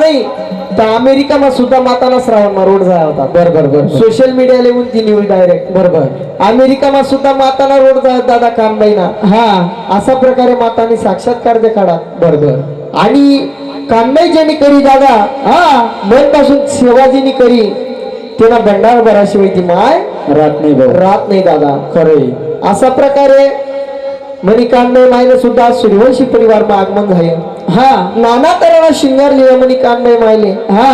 नाही तर अमेरिकाમાં सुद्धा माताना श्रावणમાં रोड જાય होता बरोबर सोशल मीडिया लेवून ती न्यूज डायरेक्ट बरोबर अमेरिकाમાં सुद्धा माताना रोड જાય दादा कानबाईना हा अशा प्रकारे मातानी साक्षात्कार देखाडा बरोबर आणि कानबाई ज्यांनी करी दादा हा मनपासून सेवाजीनी करी त्यांना भंडार भराशिवाय ती माय रात नाही भाऊ रात नाही दादा खरे अशा प्रकारे मनी कानबाई मायने सुद्धा सूर्यवंशी परिवारमा आगमन झाले हा नाना तऱ्हेनं शिंगार लिहिलं मनी कानबाई मायले हा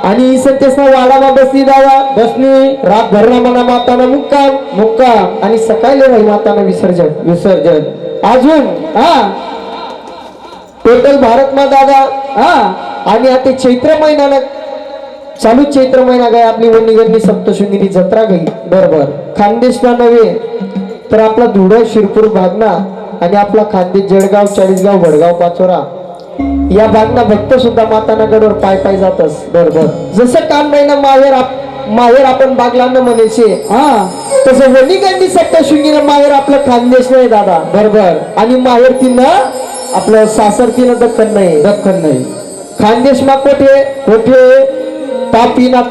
आणि सत्यसना वाडामा बसली दादा बसनी रात भरणा मना माताना मुक्काम आणि सकाळी राही माताना विसर्जन अजून हा टोटल भारतमा दादा हा आणि आता चैत्र महिन्यानं चालू चैत्र महिना गया आपली वणीगंडी सप्तशृंगीची जत्रा गई बरोबर खानदेशला नव्हे तर आपला धुळ शिरपूर भागना आणि आपला खानदेश जळगाव चाळीसगाव वडगाव पाचोरा या भागना भक्त सुद्धा माताना गडवर पाय जातस बरोबर जसं कानबाईना माहेर आपण बागलांना म्हणायचे हा तसं वणीगंडी सप्तशृंगीनं माहेर आपलं खानदेश नाही दादा बरोबर आणि माहेर तिनं आपलं सासर तिनं दख्खन नाही खानदेश मा कोठे तापीना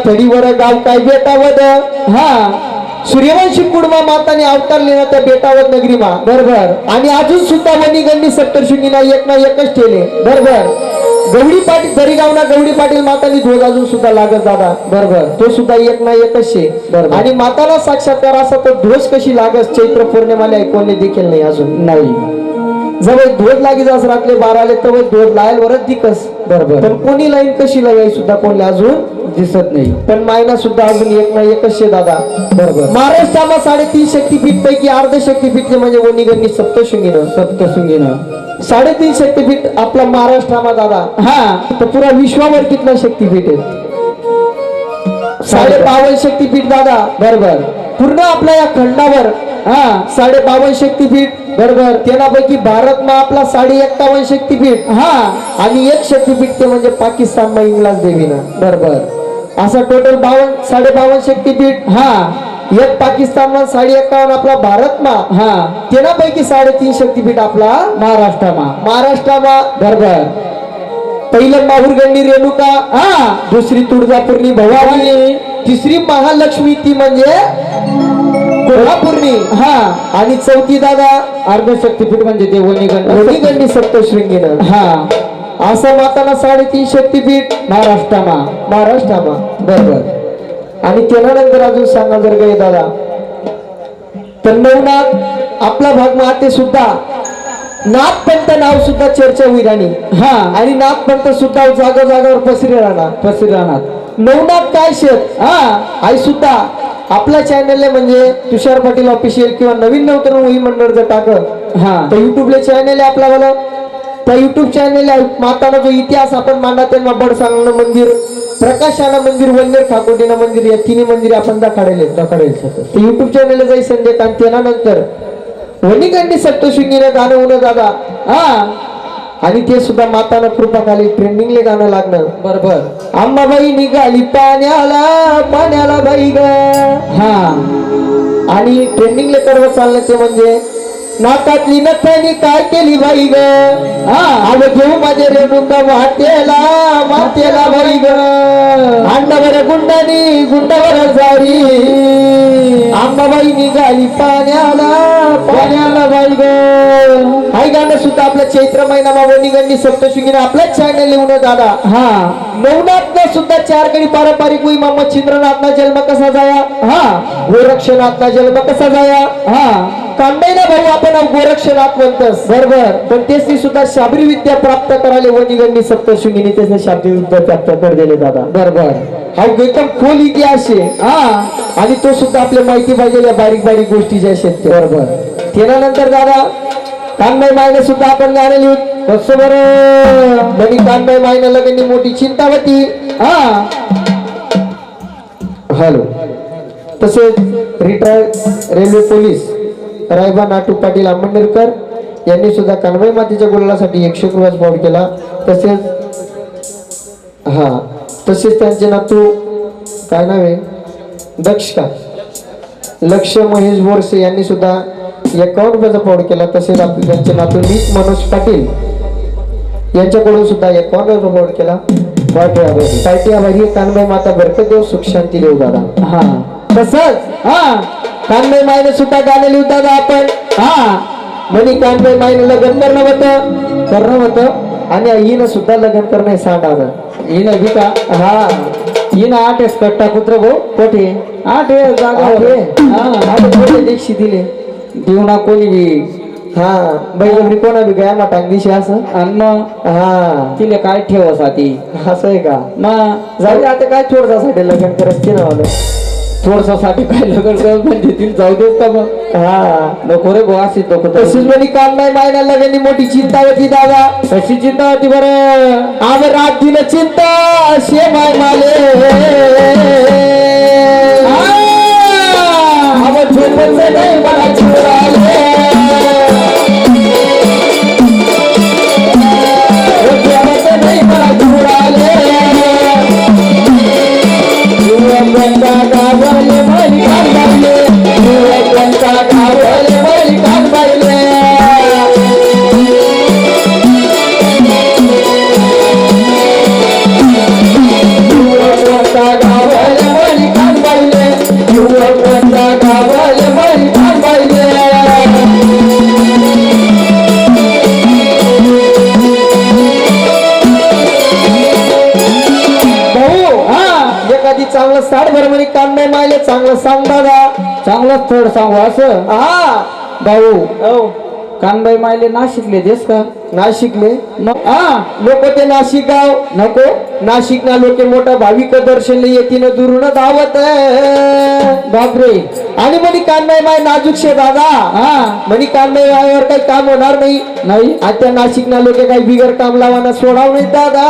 थडीवर गाव काय बेटावद हा सूर्यवंशी कुडमा माताने अवतार लिहिला त्या बेटावद नगरीमा बरोबर आणि अजून सुद्धा वणीगंडी सप्तशृंगीना एकच ठेले बरोबर गवडी पाटील दरीगावना गवडी पाटील मातानी ध्वज अजून सुद्धा लागत दादा बरोबर तो सुद्धा एकच शे बरोबर. आणि माताला साक्षात्कार असा तो ध्वज कशी लागत चैत्र पौर्णिमाला ऐकवणे देखील नाही अजून नाही जवळ ध्वज लागी जास रातले 12 आले तर ध्वज लायल वरच दिकस बरोबर पण कोणी लाईन कशी लागाय सुद्धा कोणले अजून दिसत नाही पण मायना सुद्धा अजून एकच शे दादा बरोबर महाराष्ट्रामा 3.5 शक्तीपीठ पैकी अर्ध शक्तीपीठ म्हणजे वणीगंडी सप्तशृंगीनं 3.5 शक्तीपीठ आपला महाराष्ट्रामा दादा हा तर पुरा विश्वावर कितना शक्तीपीठ आहे 52 शक्तीपीठ दादा बरोबर पूर्ण आपल्या या खंडावर हा 52 शक्तीपीठ बरोबर त्यापैकी भारतमा आपला 51 शक्तीपीठ हा आणि एक शक्तीपीठ ते म्हणजे पाकिस्तानमा इंग्लास देवीना बरोबर असा टोटल 52 शक्तीपीठ हा एक पाकिस्तानमा 51 आपला भारतमा हा त्यापैकी 3.5 शक्तीपीठ आपला महाराष्ट्रामा बरोबर पहिलं माहुरगंडी रेणुका हा दुसरी तुळजापूरनी भवानी तिसरी महालक्ष्मी ती म्हणजे कोल्हापूरनी हा आणि चौथी दादा अर्ध शक्तीपीठ म्हणजे ते वणीगंडी सप्तशृंगीनं हा असं माताना 3.5 शक्तीपीठ महाराष्ट्रामा बरोबर आणि त्यानंतर अजून सांगा जर काही दादा तर नवनाथ आपला भाग माते सुद्धा नाथपंत नाव सुद्धा चर्चा होईल हा आणि नाथपंत सुद्धा जागावर पसरी राहणार नवनाथ काय शेत हा आई सुद्धा आपल्या चॅनलला म्हणजे तुषार पाटील ऑफिशियल किंवा नवीन नवतरुण वही मंडळ जर टाकत हा तर युट्यूबला चॅनल आहे आपल्याला त्या युट्यूब चॅनल माताना जो इतिहास आपण मांडा त्यांना बड सांगणं मंदिर प्रकाशाना मंदिर वन्नेर ठाकोटीना मंदिर या तिन्ही मंदिर आपण दाखवायला ते युट्यूब चॅनलला जाई संजय आणि त्यानंतर वणीगंडी सप्तशृंगीनं गाणं होणं दादा हा आणि ते सुद्धा माताना कृपा खाली ट्रेंडिंगले गाणं लागणं बरोबर अंबाबाई निघाली पाण्याला बाई ग हा आणि ट्रेंडिंगले कडवं चाललं ते म्हणजे नाकातली नथनी काय केली बाई ग आव घेऊ माझे रेणुका वाटेला बाई ग अंडावर गुंडावर जारी अंबाबाई निघाली पाण्याला बाई ग हाय गाणं सुद्धा आपल्या चैत्र महिना वणीगंडी सप्तशृंगीनं आपल्याच चॅनल लिहून दादा हा नवनाथनं सुद्धा 4 गडी पारंपरिक होई मामा छिद्रनाथना जन्म कसा जाया हा गोरक्षनाथना जन्म कसा जाया हा कांबाईना भाऊ आपण गोरक्षनाथ म्हणतस बरोबर पण तेच सुद्धा शाबरी विद्या प्राप्त करायला वणीगंडी सप्तशृंगीने त्याने शाबरी विद्या प्राप्त कर दिले दादा बरोबर हा एकदम खोल इतिहास आहे हा आणि तो सुद्धा आपल्या माहिती पाहिजे बारीक गोष्टी ज्या आहेत बरोबर त्यानंतर दादा कानबाई मायने सुद्धा आपण गाणं लिहून कसं बरं म्हणी कानबाई मायने लगेच मोठी चिंता होती हा हॅलो तसेच रिटायर्ड रेल्वे पोलीस रायबा नाटू पाटील आंबेडकर यांनी सुद्धा कानबाई मातेच्या गुलालासाठी 100 रुपयाचा पाऊल केला तसेच त्यांचे नातू काय नाव आहे दक्ष का लक्ष महेश बोरसे यांनी सुद्धा 51 रुपयाचा पाऊड केला. तसेच आपले त्यांचे नातू मीत मनोज पाटील यांच्याकडून सुद्धा 51 रुपये पाऊड केला. पार्टी आभारी कानबाई माता बरकत देव सुख शांती देव दादा. हा तसंच हा कानबाई मायने सुद्धा गाणे लिहू दादा आपण. हा म्हणी कानबाई मायने लग्न करणं होतं आणि हिनं सुद्धा लग्न करणं हे सांडावं. हिन बी का हा हिन 8 कट्टा कुत्र गो कोठे 8 जागा दीक्षी दिले देऊ ना कोणी बी. हा बैल कोणा बी गया टांग दिशी असं अन्न हा तिले काय ठेवासाठी असं आहे का. मग जाऊ दे आता काय थोडसासाठी लग्न करायचं नावलं. थोडसासाठी काय लग्न करत म्हणजे तिला जाऊ देत का मग. हा नको रे बुवा अशी नको तशीच म्हणी कानबाई मायना लग्नाची मोठी चिंता होती दादा. कशी चिंता होती बरं. आव रात दिन चिंता शे माय माले आव झोपच नाही मला चुराले झोपच नाही मला चुराले युवकांचा गावले मली कानबाईले युवकांचा गावले मली कानबाईले युवकांचा गावले मली कानबाईले युवकांचा गावले मली कानबाईले. भाऊ हा एखादी चांगलं साड भर म्हणे कानबाई मायले चांगलं सांग दादा. चांगलं स्थळ सांगू असं. हा भाऊ हो कानबाई मायले नाशिकले देस का. नाशिकले मग हा लोक ते नाशिक गाव नको नाशिक ना लोके मोठा भाविक दर्शनले येतीन दुरून धावत बापरे. आणि म्हणे कानबाई माय नाजूक शे दादा. हा म्हणे कानबाई मायावर काही काम होणार नाही. नाही आता नाशिक ना लोके काही बिगर काम लावाना सोडाव नाही दादा.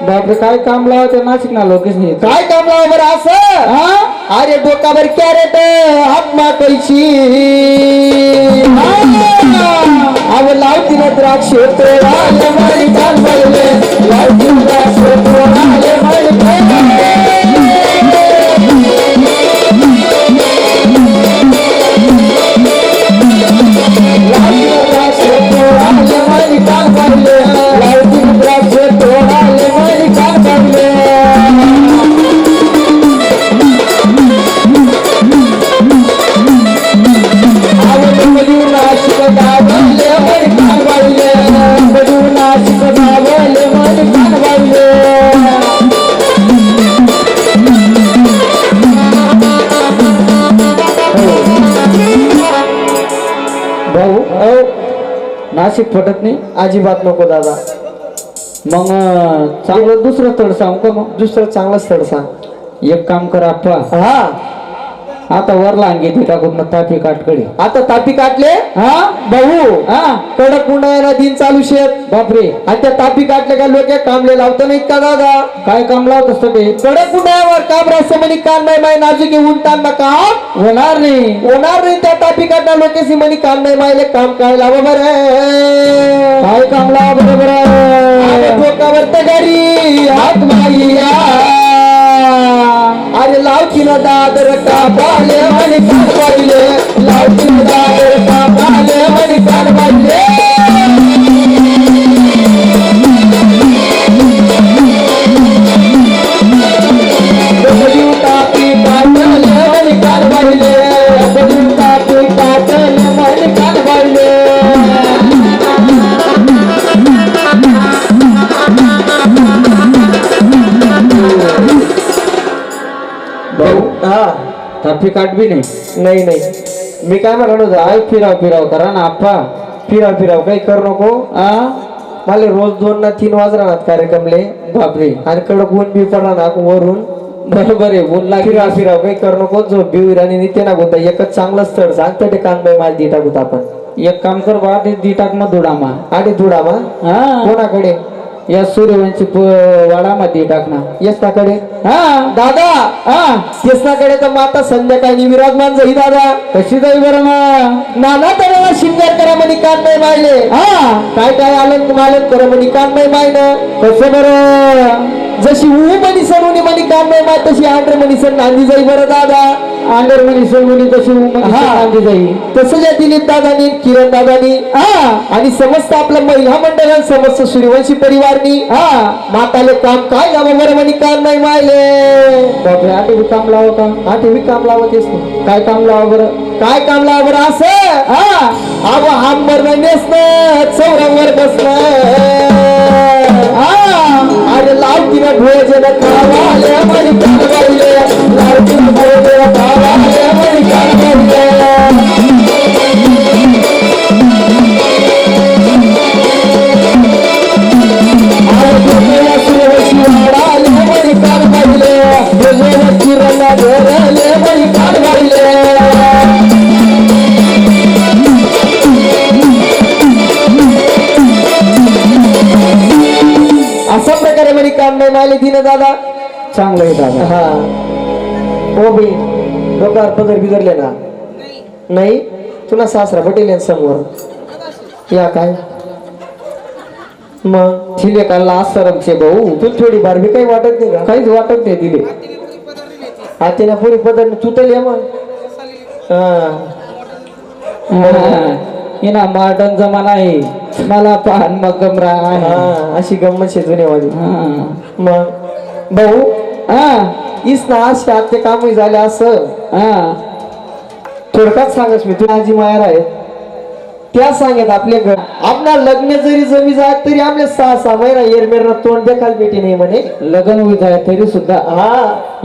बापरे काय काम लावा त्या नाशिक ना लोकेश नाही. काय काम लावा बरं असं. हा अरे डोकावर कॅरेट हात माकायची अव लावती ना द्राक्ष तोडाले म्हणे कानबाईले लावती द्राक्ष तोडाले म्हणे कानबाईले. लावती द्राक्ष तोडाले म्हणे कानबाईले लावती द्राक्ष तोडाले म्हणे कानबाईले. नाशिक गावले म्हणे कानबाईले नाशिक गावले म्हणे कानबाईले. भाऊ नाशिक फटत नाही अजिबात नको दादा. मग चांगलं दुसरं स्थळ सांगू का मग. दुसरं चांगलं स्थळ सांग. एक काम कर आप्पा हा आता वरला अंगी टाकून तापी काटकडे. आता तापी काटले हा भाऊ. हा कडक उन्हाळ्याला दिन चालू शेत बापरे. आणि त्या तापी काटले का लोक कामले लावता नाहीत का दादा. काय काम लावत असतं ते. कडक उन्हाळ्यावर काम राहतं म्हणे कानबाई माय नाजूक उंटांना काम होणार नाही. होणार नाही. त्या तापी काटण्या लोकेशी म्हणे कानबाई मायले काम काय लावा बरं. काय काम लावा बरोबर डोकावर तगारी हात मागिया अरे लावची ना दादर कापाले म्हणे कानबाईले लावची ना दादर कापाले म्हणे कानबाईले. तापी काटले म्हणे कानबाईले तापी काटले म्हणे कानबाईले. भाऊ हा तापी काट बी नाही. नाही नाही मी काय म्हणणार होतो काय फिराव फिराव करा ना आप्पा. फिराव काही करू नको. आ मला रोज 2 ना 3 वाजणार कार्यक्रमले बापरे. आणि कडक ऊन बी पडणार वरून. बरोबर आहे बोलला की फिराव काही करू नको. जो बिवीर आणि नित्य ना गोता एकच चांगलं स्थळ सांगतं ते कानबाई माझ दी टाकूत आपण. एक काम कर बा ते दी टाक मग दुडामा. आणि धुडामा हा कोणाकडे या सूर्यवंशी वाडामध्ये टाकना. यशनाकडे हा दादा. हा यशनाकडे तर माता संध्याकाळी विराजमान जाई दादा. कशी जाई बरं ना. नाना तऱ्हेला शिंगार करा म्हणे कानबाई मायले. हा काय काय आलं मालन करा म्हणे कानबाई मायनं. कसं बरं. जशी ऊ मनी सरुनी म्हणे कानबाई माय तशी आंध्र मनी सर नांदी जाई बरं दादा. अंडर म्हणी सोडवणी तशी हा. जाईल तसं या दिलीप दादानी किरण दादानी आणि समस्त आपलं महिला मंडळ समस्त सूर्यवंशी परिवारनी माताले काम काय गावा बरं म्हणे काम नाही मायले बापरे आठवी काम लावा का आठवी काम लावतेस तू काय काम लावा बरं काय काम लावा बरं असं आव हांबर नेसणं चौरावर बसणं अरे लावतीला भोजन खावाले म्हणे काढवायले लावतीला भोजन खावाले म्हणे काढवायले अशा प्रकारे म्हणे काम नाही मायले दिन दादा चांगलं आहे दादा हा हो बाई डोक्यावर पदर बिदरले ना नाही तुला सासरा पटेल समोर या काय मग ठिले काढला सरमचे भाऊ तू थोडी बार बी काही वाटत नाही का काहीच वाटत नाही तिले आतेना पुरी पदर तू तर ये मग हिना मॉडर्न जमाना आहे मला पाहन मग गमरा आहे अशी गंमत आहे जुन्यावाली मग भाऊ इस ना अशी आते काम झाले असं थोडक्यात सांगस मी तुला आजी मायर आहे त्या सांगत आपले घर आपला लग्न जरी जमी जात तरी आपले 6-6 महिना एरमेर तोंड देखाल भेटी नाही म्हणे लग्न होत आहे तरी सुद्धा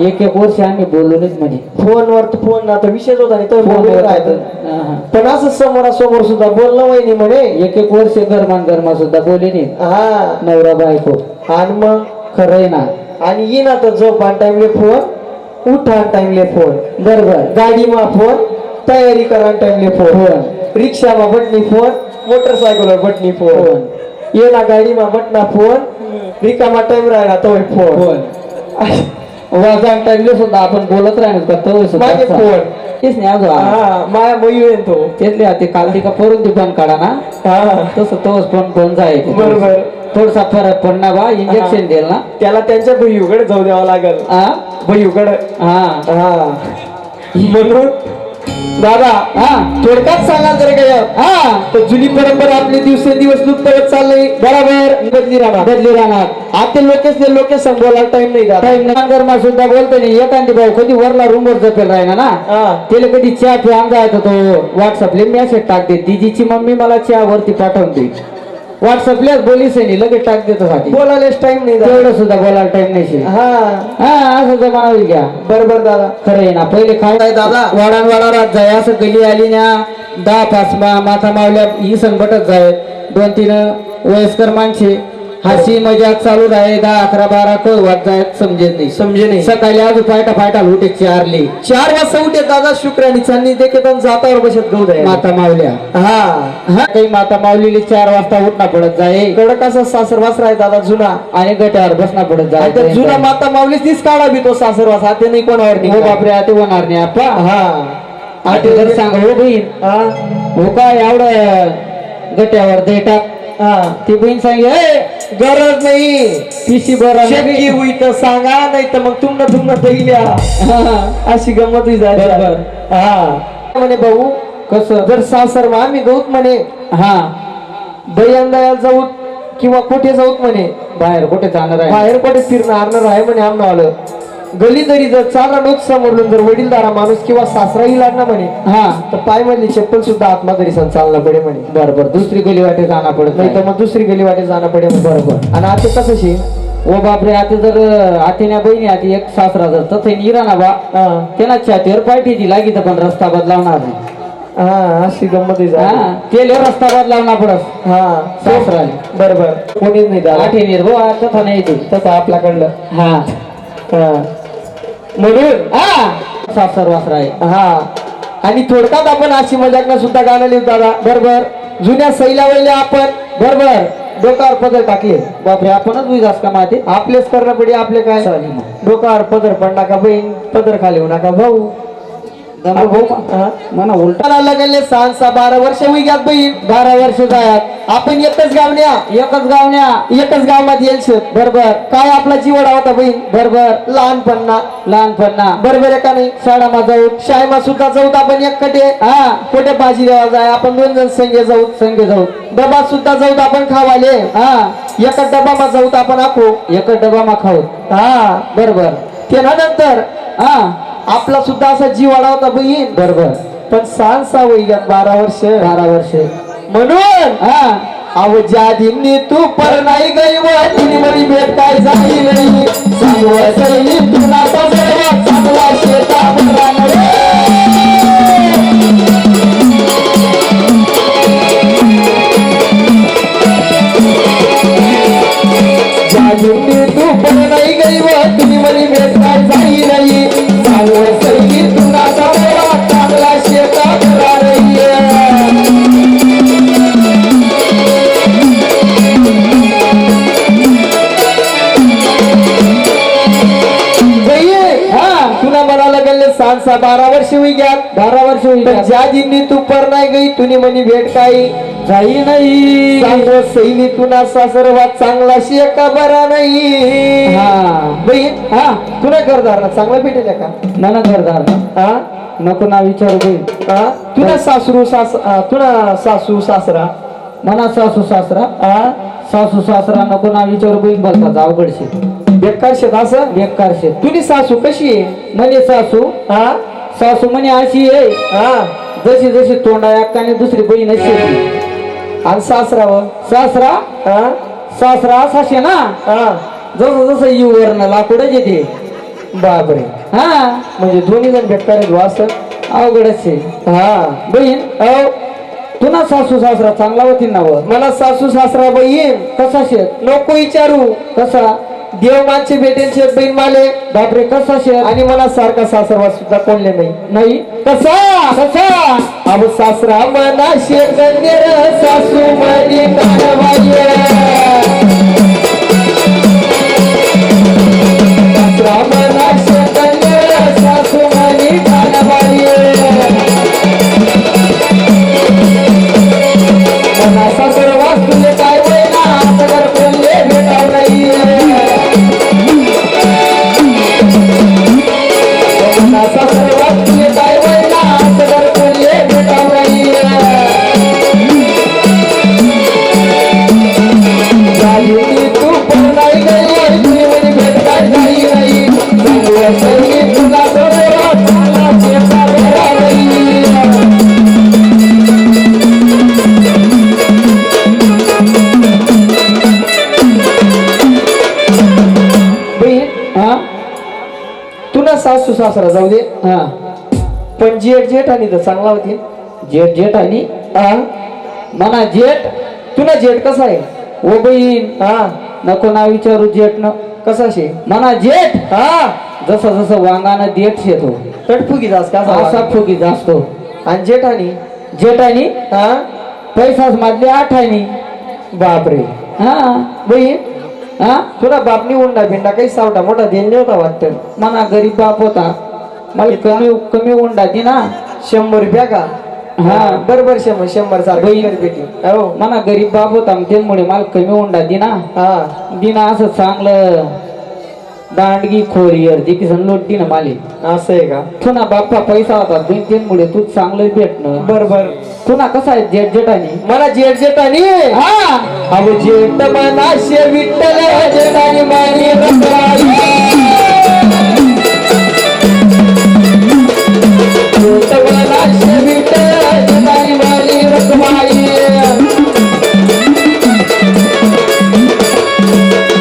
एक वर्ष आम्ही बोललोच म्हणे फोनवर फोन ना तर विषयच होता नाही तर फोनवर पण असं समोरासमोर सुद्धा बोलणं वहिनी म्हणे एक वर्ष गरमा सुद्धा बोले नाही नवरा बायको आणि मग खरं आहे ना आणि ये ना तर झोप आण टाइमले फोन उठा टाइमले फोन बरोबर गाडीमा फोन तयारी करा टाइमले फोन रिक्षामा बटनी फोन मोटरसायकलवर बटनी फोन ये ना गाडीमा बटना फोन रिकामा टाइम राहिला तो फोन वाजा टाइमले सुद्धा आपण बोलत राहणार का तो मागे फोन तेच नाही अजून माया मयू येतो तो तेच ते काल का फोरून ती बंद काढा ना तसं तोच फोन जायचं बरोबर थोडसा फरक पडणार बा इंजेक्शन देईल ना त्याला त्यांच्या भैयूकडे जाऊ द्यावं लागेल भैयूकडे म्हणून दादा थोडक्यात सांगाल जर काय तर जुनी परंपरा आपले दिवसेंदिवस लुप्त चाललंय बरोबर बदली राहणार आता लोक संभवायला टाइम नाही टाइम सुद्धा बोलतो नाही एखादी भाऊ कधी वरला रूमवर जपेल राहिना ना त्याला कधी चहा पिऊन जायचं तो व्हॉट्सअपले मेसेज टाकते दीदीची मम्मी मला चहा वरती पाठवून दे व्हॉट्सअपला बोलीस नाही लगेच टाक देतो बोलायलाच टाइम नाही तेवढं सुद्धा बोलायला टाइम नाही असं जमाना होईल घ्या बरोबर दादा खरं आहे ना पहिले काय दादा वाडा रात जाय असं गली आली ना 10-5 माथा मावल्या ही संकटच जाय 2-3 वयस्कर माणसे हसी मजाक चालू राहे 10-11-12 कळ वाट जाय समजे नाही सकाळी आज फायटा उठे 4 वाजता उठे दादा शुक्रानी चांदणी देखील जातावर बसत गहू द्या माता मावल्या काही माता मावलेली 4 वाजता उठणं पडत जाय कडक असा सासरवास राह दादा जुना आणि गट्यावर बसणं पडत जाय जुना माता मावलीच तीच काढा बी तो सासरवास आता नाही कोणावर हो बापरे आता होणार नाही आपा आता जर सांग हो बहीण हो काय एवढं गट्यावर दे टाक ती बहीण सांगे गरज नाही पिशी बरं शक्की होई तर सांगा नाही तर मग तुमनं दैल्या अशी गंमत झाली म्हणे भाऊ कसं जर सासर मग आम्ही गौत म्हणे दयाल जाऊ किंवा कुठे जाऊत म्हणे बाहेर कुठे जाणार आहे बाहेर कुठे फिरणार आहे म्हणे आम्ही आलं गली तरी जर चाला नोक समोरलं जर वडीलधारा माणूस किंवा सासराही लागणार म्हणे तर पाय मधली चप्पल सुद्धा आत्मा तरी चालला पडे म्हणे बरोबर दुसरी गली वाटे जाणं पडत नाही तर मग दुसरी गली वाटे जाणं पडे बरोबर आणि आता कसं शे ओ बापरे आता जर आतेल्या बहिणी आधी एक सासरा जर तथे निराना बा त्यांना छातीवर पायठी ती लागी तर पण रस्ता बदलावणार नाही अशी गंमत केले रस्ता बदलावणार पडत सासरा बरोबर कोणीच नाही आठे निर्भो तथा नाही ते तसं आपल्याकडलं म्हणून सासर वासरा आहे आणि थोडक्यात आपण अशी मजाक ना सुद्धा गाणं लिहू दादा बरोबर जुन्या सैला वैल्या आपण बरोबर डोक्यावर पदर टाकले बापरे आपणच बुजास का माते आपलेच करणं पडे आपले काय डोक्यावर पदर पडला का बहीण पदर खाली होऊ नका भाऊ मना उलटा मला लगले 6-12 वर्ष होई ग्यात बहीण. 12 वर्ष जायात आपण एकच गावण्या एकच गावण्या एकच गावात येईल बरोबर काय आपला जीवडा होता बहीण. बरोबर लहानपणा लहानपणा बरोबर आहे का नाही. शाळा जाऊ शाळेमा सुद्धा जाऊत आपण एकटे. हा कुठे भाजी देवा जाय आपण 2 जण संगे जाऊ. संगे जाऊ डबा सुद्धा जाऊत आपण खावाले. हा एका डबामा जाऊत आपण आखो. एकच डबा मा खाऊ हा बरोबर त्यानंतर हा आपला सुद्धा असा जीव वाढा होता बहीण. बरोबर पण 6 वय ग्यात 12 वर्ष 12 वर्ष म्हणून हा अव ज्या दिनी तू पर नाही गई व तिने मरी भेट काय झाली नाही. सांगू सैनी तुला सर्वात चांगला शेता भरा नाही. ज्या दिनी तू पर नाही गई व तिने मरी भेट काय झाली नाही. सांगू सैनी तुला सर्वात चांगला शेता भरा नाही. तुला म्हणाला गेले 6-12 वर्ष होई ग्या. 12 वर्ष होई पण ज्या दिनी तू पर नाही गई तुनी मनी भेट काही जाई नाही. सांगो सैनी तुना सासरवात चांगला शेका बरा नाही. हा बहीण हा तुला घरदार ना चांगला भेटेल का. नन घरदार हा नको ना विचारू बहीण. हा तुला तुला सासू सासरा मना सासू सासरा हा सासू सासरा नको ना विचारू बहीण बोलतात अवघडशी बेकार शेत असं. बेकार शेत. तुझी सासू कशी आहे. म्हणे सासू हा सासू म्हणे अशी आहे हा जशी जशी तोंडा एक्काने दुसरी बहीण अशी. आणि सासरावर सासरा हा सासरा असाशे ना हा जसं जसं युवर ना लाकूडच येते. बापरे. हा म्हणजे दोन्ही जण बेकार आहेत बुवा असं. अवघडच आहे. हा बहीण अहो तुला सासू सासरा चांगला होती ना व मला सासू सासरा बहीण कसा शेत नको विचारू. कसा देव मानचे भेटेल शेत बहीण माले. बापरे कसा शेत. आणि मला सारखा सासरवा सुद्धा कोणले नाही. नाही कसा कसा अब सासरा मना शेकनेर सासू मनी कानबाई. सासरा मना शेकनेर सासू मनी कानबाई. मना सासरवा तुले काय वयना सगर कोणले भेटाव नाही. सासरवात तुले काय वयना सगर कोणले भेटाव नाही. झाली तू पण नाही गई तुझी मनी भेट काय झाली नाही. सैनी तुला सर्वात चांगला शेता भरा नाही. हा तुला सासू सासरा जाऊ दे. हा पण जेठ जेठ आणि तर चांगला होती. जेठ जेठ आणि हा मना जेठ तुला जेठ कसा आहे. ओ बहीण हा नको ना विचारू जेठ न कसा शे. मना जेठ हा जसं जसं वांगानं देठ येतो तटफुगी दास कसा असा फुगी जास्तो. आणि जेठानी जेठानी हा पैसाच मारले 8 आणी. बापरे. हा बहीण हा तुला बापनी उंडा भिंडा काही सावटा मोठा देणे होता वाटतं. मना गरीब बाप होता मला कमी कमी उंडा दे ना. 100 रुपया का. हा बरोबर 100 सारखं बहीण. भेटी. हो मना गरीब बाप होता त्यामुळे मला कमी उंडा दे ना. हा दिना असं चांगलं दांडगी खोरी अर्धी की नोट दे ना माले. असं आहे का. तुना बाप्पा पैसा होता त्यामुळे तू चांगलं भेटणं. बरोबर. तुना कसा आहे जेठ जेठानी मला जेठ जेठानी हा अव जेठ मना शे विठ्ठल जेठानी मानी रखवाई. जेठ मना शे विठ्ठल जेठानी मानी रखवाई.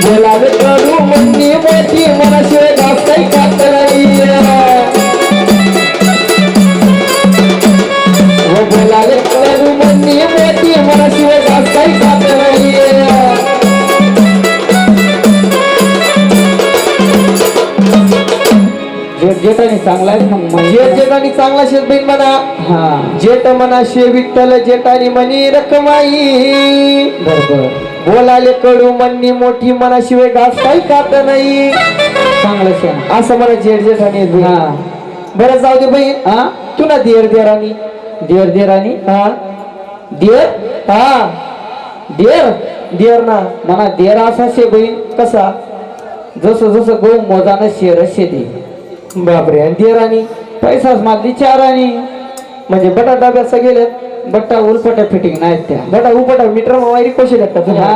बोलावे करू मंदी मोठी मला शिवाय घास काही खात नाही. बोलावे करू मंदी मोठी मला शिवाय घास काही खात नाही. जेठ जेठानी चांगला आहे मग जेठ जेठानी चांगला शेत बहीण म्हणा. हा जेठ म्हणा शे विठ्ठल जेठानी मनी रखमाई. बरोबर बोलाले कडू मन्नी मोठी मनाशिवाय घास काही खात नाही. चांगलं शेण असं मला जेठ जेठानी हा बरं जाऊ दे बहीण. हा तू ना देर देरानी देर देरानी हा देर हा देर देर ना म्हणा देर असा शे बहीण कसा जसं जसं गहू मोजानं शेर शेती बापरे आणि देरानी पैसाच मागली चारानी म्हणजे बटा डब्यात गेलेत बट्टा उलपट्या फिटिंग नाहीत त्या बटा उपटा मीटर वायरी कशी लागतात हा.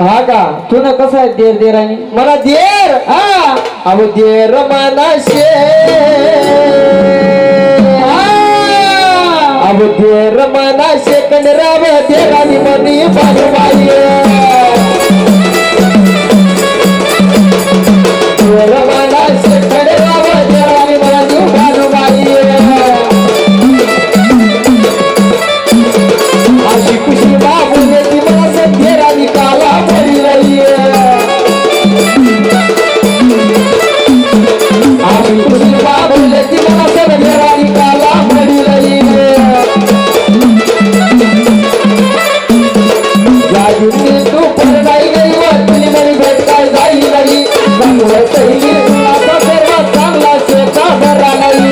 हा का तू ना कसं आहे देर देरानी मला देर हा अहो देर मनाशे अहो देर मनाशे कंडराव देरानी मनी बाजूबाई देर मनाशे कंडराव देरानी मनी बाजूबाई अशी खुशी बाबूने ती मला संधेरानी काला पडी रही अशी खुशी बाबूने ती मला संधेरानी काला पडी रही या दिवशी तू पण नाही गई व तुझी मनी भेट काय जाई नाही चांगलं सैली आता सर्वात चांगला शेता भरा नाही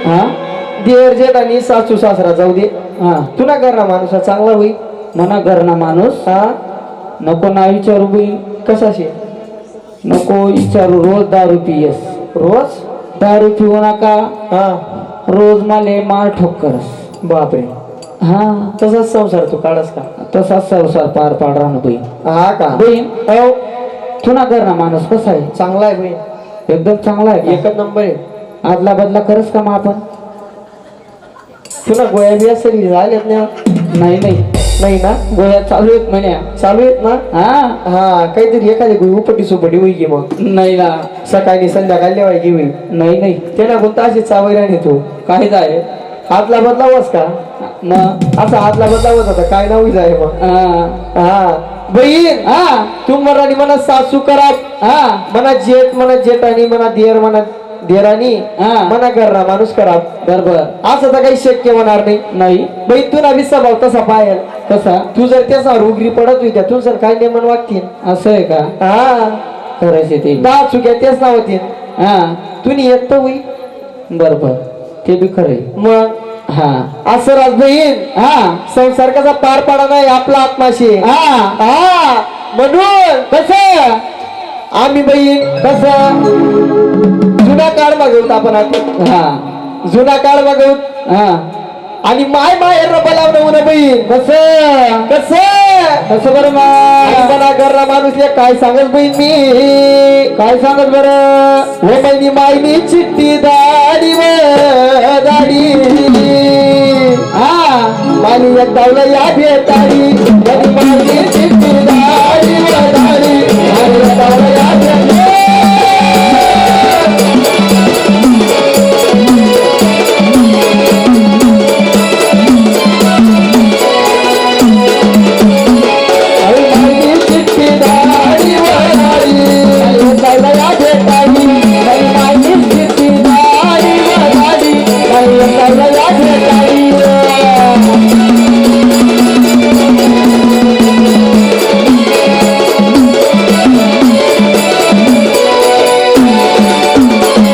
हा देर जेठ आणि सासू सासरा जाऊ दे हा तुला करणा माणूस हा चांगला होई म्हणा घरना माणूस हा नको ना विचारू बहीण कसाशे नको विचारू रोज दारू पियस रोज दारू पिऊ नका हा रोज माले मार ठोक्करस बापरे हा तसाच संसार तू काढस का तसाच संसार पार पाड राहणं बहीण हा का बहीण हो तुला घरना माणूस कसा आहे चांगला आहे बहीण एकदम चांगला आहे का? एकच नंबर आहे आदला बदला करस का मग आपण तुला गोळ्या बिया सगळी झाल्यात ना नाही नाही नाही ना गोळ्या चालू आहेत म्हण्या चालू आहेत ना हा हा काहीतरी एखादी गोळी उपटी सुपटी होई की मग नाही ना सकाळी संध्याकाळी लेवाय की होई नाही नाही त्याला कोणता अशी चावैरा नेतो काय जाय हातला बदलावस का मग असा हातला बदलावत होता काय नाव जाय मग हा हा बहीण हा तू मराठी म्हणा सासू करा हा म्हणा जेठ आणि म्हणा देर म्हणा देरानी हा. म्हणा करा माणूस करा बरोबर असं तर काही शक्य होणार नाही नाही बाई तू ना स्वभाव तसा पाहेल कसा तू जर त्याचा रुगरी पडत होती त्यातून सर काय नेमन वागतील असं आहे का हा करायचे ते 10 चुक्या तेच नाव होतील हा तुम्ही येत तर होई बरोबर ते बी खरंय मग हा असं राज बहीण हा संसार कसा पार पाडा नाही आपला आत्माशी हा हा म्हणून कसं आम्ही बहीण कसं जुना काळ मागवत आपण आता हा जुना काळ मागवत हा आणि माय माहेर बोलावणं उन्हा बहीण कसं कसं बरं आणि मग मला घरला माणूसले काय सांगत बहीण मी काय सांगत बरं हो महिनी मायनी चिट्टी दाढी दाढी हा मानी एक दावला या भेटाडी मायनी चिट्टी दाढी दाढी मानी एक दावला या भेटाडी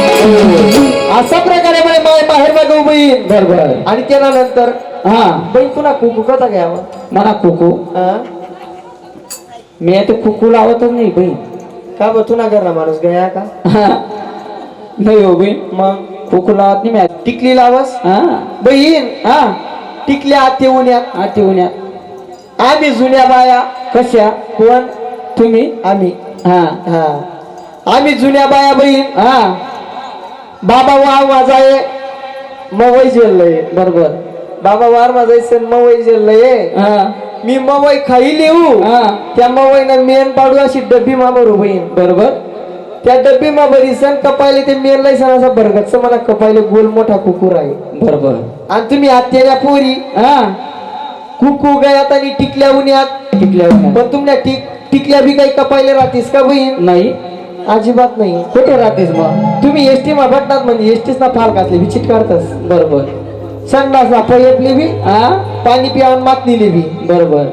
अशा प्रकारे बाहेर मागव बहीण बरोबर आणि त्यानंतर हा बहीण तुला कुकू कसा घ्यावा म्हणा कुकू मी आता कुकू लावतच नाही बहीण का बघ तुला घरला माणूस गया का नाही हो बहीण मग कुकू लावत नाही मी टिकली लावस हा बहीण हा टिकल्या आते उन्यात आती उन्यात आम्ही जुन्या बाया कशा कोण तुम्ही आम्ही हा हा आम्ही जुन्या बाया बहीण हा बाबा वार माझा आहे मवई जेललंय बरोबर बाबा वार माझा सण मवई जेललंय हा मी मवई खाई लिहू हा त्या मवईनं मेन पाडू अशी डब्बी माबरू बहीण बरोबर त्या डब्बी माबरी सण कपायले ते मेन सण असा बरगतच मला कपायले गोल मोठा कुकूर आहे बरोबर आणि तुम्ही आत्याच्या पोरी हा कुकू गयात आणि टिकल्या उन्यात टिकल्या उन्यात. पण तुमच्या टिकल्या बी काही कपायले राहतीस का बहीण नाही अजिबात नाही कुठे राहतेस मग तुम्ही एसटी मा भटनात म्हणजे एसटीच ना फाल घातले विचिट काढतास बरोबर संडास ना पयपली बी हा पाणी पियावन मातनीली बी बरोबर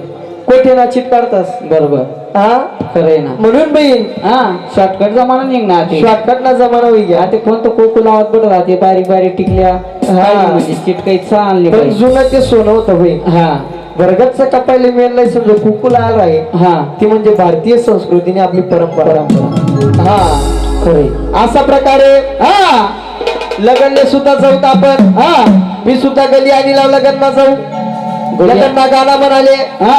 कोठे ना चित काढतास बरोबर हा खरंय ना म्हणून बहीण हा शॉर्टकट जमाना निघणार ते शॉर्टकट ना जमाना होई घ्या ते कोणतं कोकू लावत बघ राहते बारीक बारीक टिकल्या म्हणजे चिटकाई आणली पण पाहिजे जुनं ते सोनं होतं बहीण हा भरगतचं कपायला मेनला समजा कुकुला आला आहे हा ती म्हणजे भारतीय संस्कृतीने आपली परंपरा हा खरे अशा प्रकारे हा लग्नले सुद्धा जाऊ आपण हा मी सुद्धा गली आणि लग्न जाऊ लग्न गाणं म्हणाले हा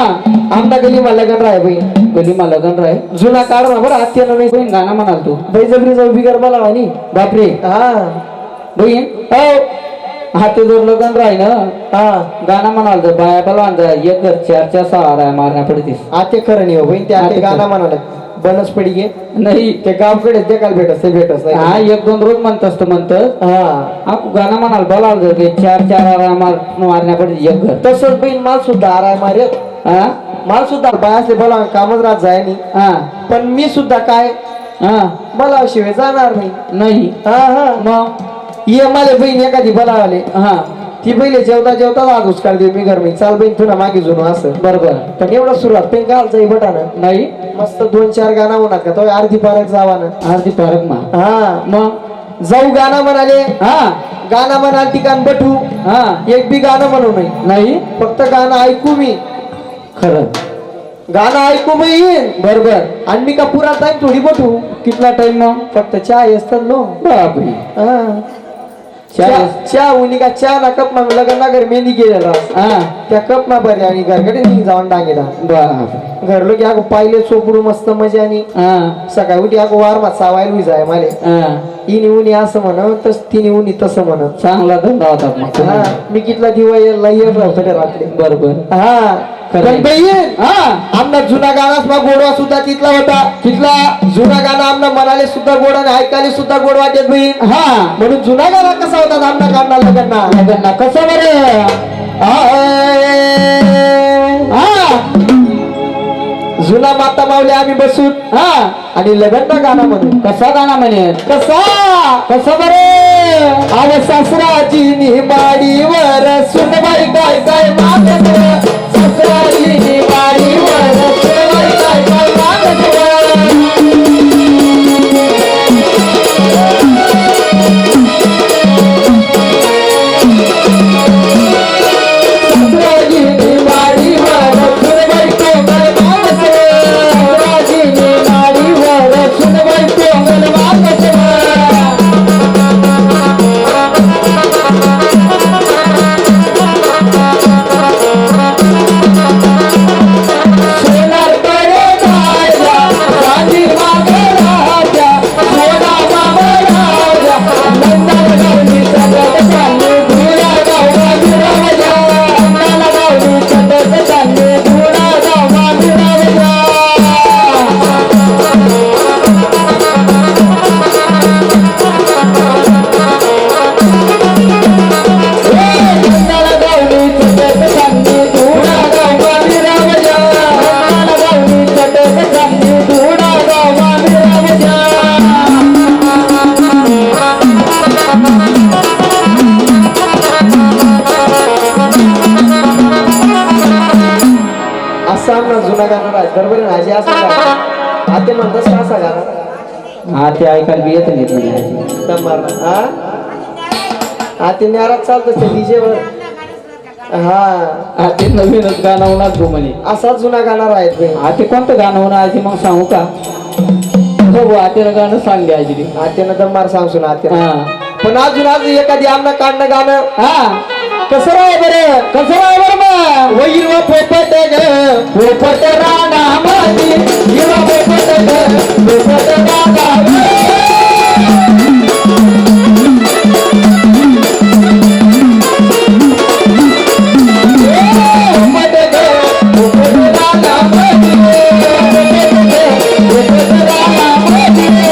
आमना गली मला लग्न राह बहीण गली मला गण राय जुना काढ ना बरं आत्यानं नाही बहीण गाणं म्हणाल तू बैजबरी जाऊ बिगर मला आणि बापरे हा बहीण हो हा ते जर लग्न राही ना हा गाणं म्हणाल तर बाया बला एक घर चारच्या सहा मारण्या पडतीस आते खरं नाही हो बहीण ते आते आते गाणं खरं. म्हणाले बनस पडी घे नाही ते गावकडे ते काल भेटस ते भेटस हा नाही एक दोन रोज म्हणतस तर म्हणत हा आपण गाणं म्हणाल बोलाल जर की चार चार आरा मारण्या पडते एक घर तसंच बहीण माल सुद्धा आराय मारे हा माल सुद्धा बायासले बोला कामच राहत जाय नाही हा पण मी सुद्धा काय हा मला शिवाय जाणार नाही नाही हा हा मग ये मला बहीण एखादी बोलावले हा ती पहिले जेवता जेवता आज उचकाल देऊ मी घर मी चाल बहीण तुला मागे जुनो असं बरोबर पण एवढं सुरुवात पेन घालचं बटानं नाही मस्त 2-4 गाणं होणार का तो अर्धी पारक जावा ना अर्धी पारक मा हा मग जाऊ गाणं म्हणाले हा गाणं म्हणाल ठिकाण बटू हा एक बी गाणं म्हणू नाही नाही फक्त गाणं ऐकू मी खरं गाणं ऐकू मी येईन बरोबर आणि मी का पुरा टाइम थोडी बटू कितला टाइम मग फक्त चहा असतात नो बापरे हा चहा चहा उनी का चहा ना कप मग लग्न घर मेहंदी गेलेला हा त्या कप ना बरे आणि घरकडे निघ जाऊन डांगेला बाप घर लोक याको पाहिले चोपडू मस्त मजा आणि हा सकाळी उठी याको वार मा सावायला उई जाय माले हा ही निवून असं म्हण तस ती निवून तसं म्हणत चांगला धंदा होता मग हा मी कितला दिवा येईल राहतो त्या रात्री बरोबर हा खरं. पण बहीण हा आमना जुना गाणाच मग गोडवा सुद्धा तिथला होता तिथला जुना गाणं आमना म्हणाले सुद्धा गोड आणि ऐकायला सुद्धा गोड वाटत बहीण हा म्हणून जुना गाणं कसा होता आमना काढणार लग्न लग्न कसं बरं हा जुना माता मावले आम्ही बसून हा आणि लग्न गाणं म्हणून कसा गाणं म्हणे कसा कसं बरं आव सासराची निमाडीवर सुनबाई काय काय मागत सासराची निमाडीवर सुनबाई काय काय मागत सासराची निमाडीवर सुनबाई कोमल मागत सासराची निमाडीवर सुनबाई कोमल मागत सोनार कडे राजा राजी मागे राजा सोना मामा राजा नंदन गावली सगळं चालले धुळा गावा विराजा नंदन गावली सगळं चालले धुळा गावा विराजा नंदन गावली सगळं चालले धुळा गावा विराजा नंदन गावली सगळं चालले धुळा गावा विराजा असा आमना जुना गाणं राज बरोबर आहे ना आजी असं गाणं आते म्हणतस का असा गाणं हा ते ऐकायला बी येत नाही म्हणे दंबार हा आते न्यारात चालतच ते डीजे वर हा ते नवीनच गाणं होणार तू म्हणे असा जुना गाणं राहत बहीण ते कोणतं गाणं होणार आजी मग सांगू का हो आतेला गाणं सांगले आजी आत्यानं दंबार सांगतो ना आत्या हा पण अजून एखादी आमना काढणं गाणं हा कसं राह बरं कसं राय बरं मग वैर व पोपट ग पोपट राणा माझी हिरवा पोपट ग पोपट राणा पोपट ग पोपट राणा माझी पोपट राणा माझी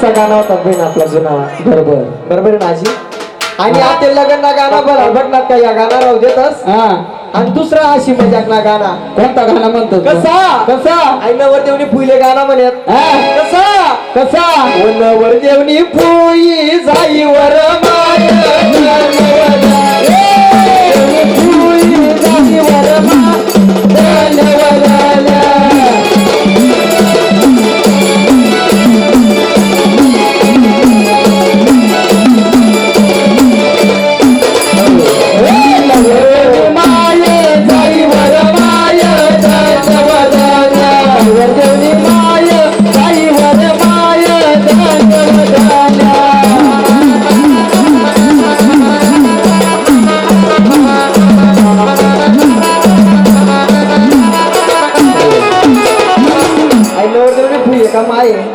असा गाणं होता बहीण आपला जुना. बरोबर. बरोबर आहे माझी. आणि आता लग्न गाणं बघणार का या गाणं राहू देतस. हा. आणि दुसरा अशी मजाक ना गाणा. कोणता गाणं म्हणतो? कसा आई नवर देवनी फुले गाणं म्हणत. कसा नवर देवनी फुई जाई वर माय फुई जाई वर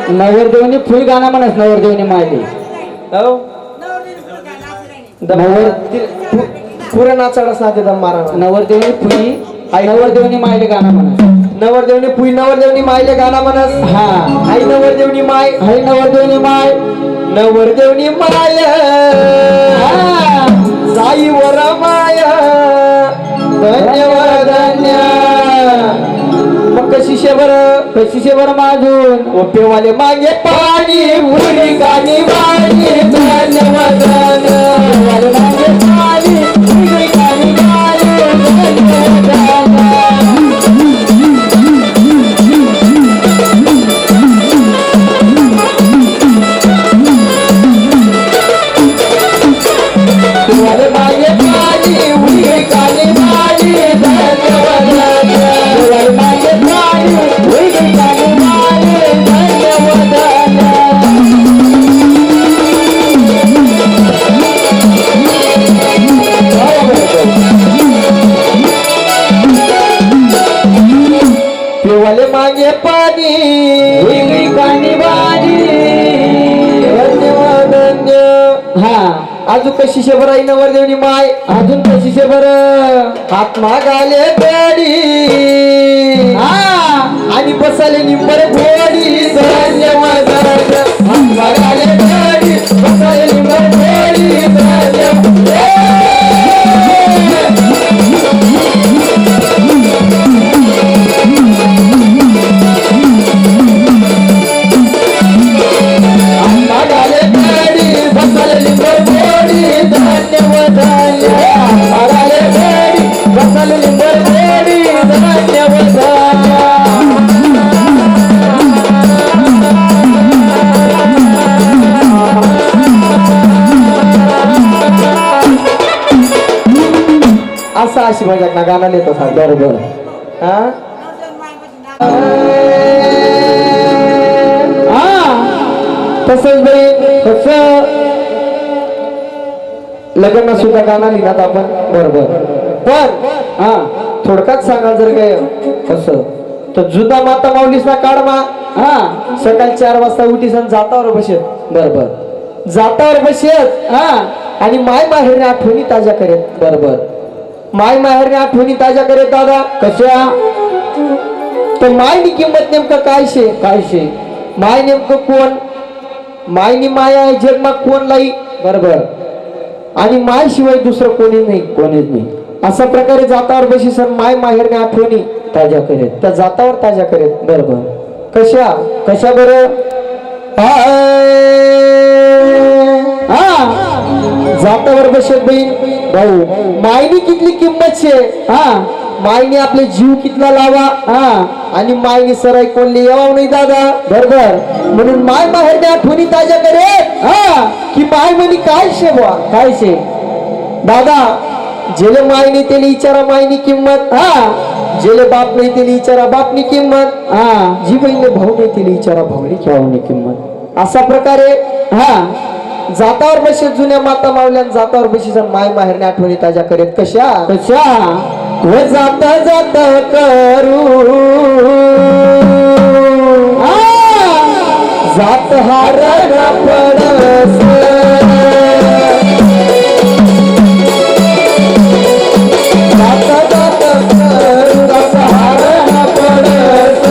नवरदेवनी फुल गाणं म्हणस. नवरदेवनी मायली पुरा नाचाडच ना ते दम मारा. नवरदेवनी फुई नवरदेवनी मायले गाणं म्हणस. नवरदेवनी फुई नवरदेवनी मायले गाणं म्हणस. हा. आई नवरदेवनी माय आई नवरदेवनी माय नवरदेवनी माय जाई वर माय धन्यवाद मग कशी शेवर माझून ओपेवाले मागे पाणी उडी गाणी वाणी धन्यवाद मागे पाणी उडी गाणी वाणी धन्यवाद मागे पाणी उडी गाणी वाणी धन्यवाद मागे पाणी उडी गाणी वाणी धन्यवाद. पिवाले मागे पाणी गाणी वाणी धन्यवाद. हा. अजून कशी शेवर आई नवरदेवनी माय अजून कशी शेवर हात मागाले बेडी आणि बसाले निंबर घोडी धन्यवाद. हात मागाले बेडी बसाले निंबर घोडी धन्यवाद. असा अशी मजाक ना गाणं लिहितो सांग. बरोबर. हा तसंच बाई कसं लग्न सुद्धा गाणं लिहिणार आपण. बरोबर. पण हा. थोडक्यात सांगा जर काय कसं तर जुदा माता माऊलीस ना काढमा. हा. सकाळी 4 वाजता उठीस आणि जातावर बसेत. बरोबर. जातावर बसेत. हा. आणि माय माहेरने आठवणी ताज्या करेत. बरोबर. माय माहेरने आठवणी ताज्या करेत दादा. कशा? तर मायनी किंमत नेमकं काय शे माय नेमकं कोण. मायनी माया आहे जगमा कोण लाई. बरोबर. आणि माय शिवाय दुसरं कोणीच नाही. अशा प्रकारे जातावर बशी सर माय माहेरने आठवणी ताज्या करेत. त्या जातावर ताज्या करेत. बरोबर. कशा बरं. जातावर बसत बहीण भाऊ मायनी कितली किंमत शे. मायने आपले जीव कितला लावा. आणि मायने सराय कोणले यावा नाही दादा. बरोबर. म्हणून माय माहेरने आठवणी ताज्या करे. की माय म्हणी काय शे बुवा काय शे दादा. जेले मायने त्याला विचारा मायनी किंमत. जेले बाप नाही त्याला विचारा बापनी किंमत. जी बहीण भाऊ नाही त्याला विचारा भाऊनी किंमत. अशा प्रकारे जातावर बसे जुन्या माता मावल्यान जातावर बशी माय माहेरने आठवणी ताज्या करेत. कशा व जाता जाता करू जात हार पडस जाता जाता करू जात हार पडस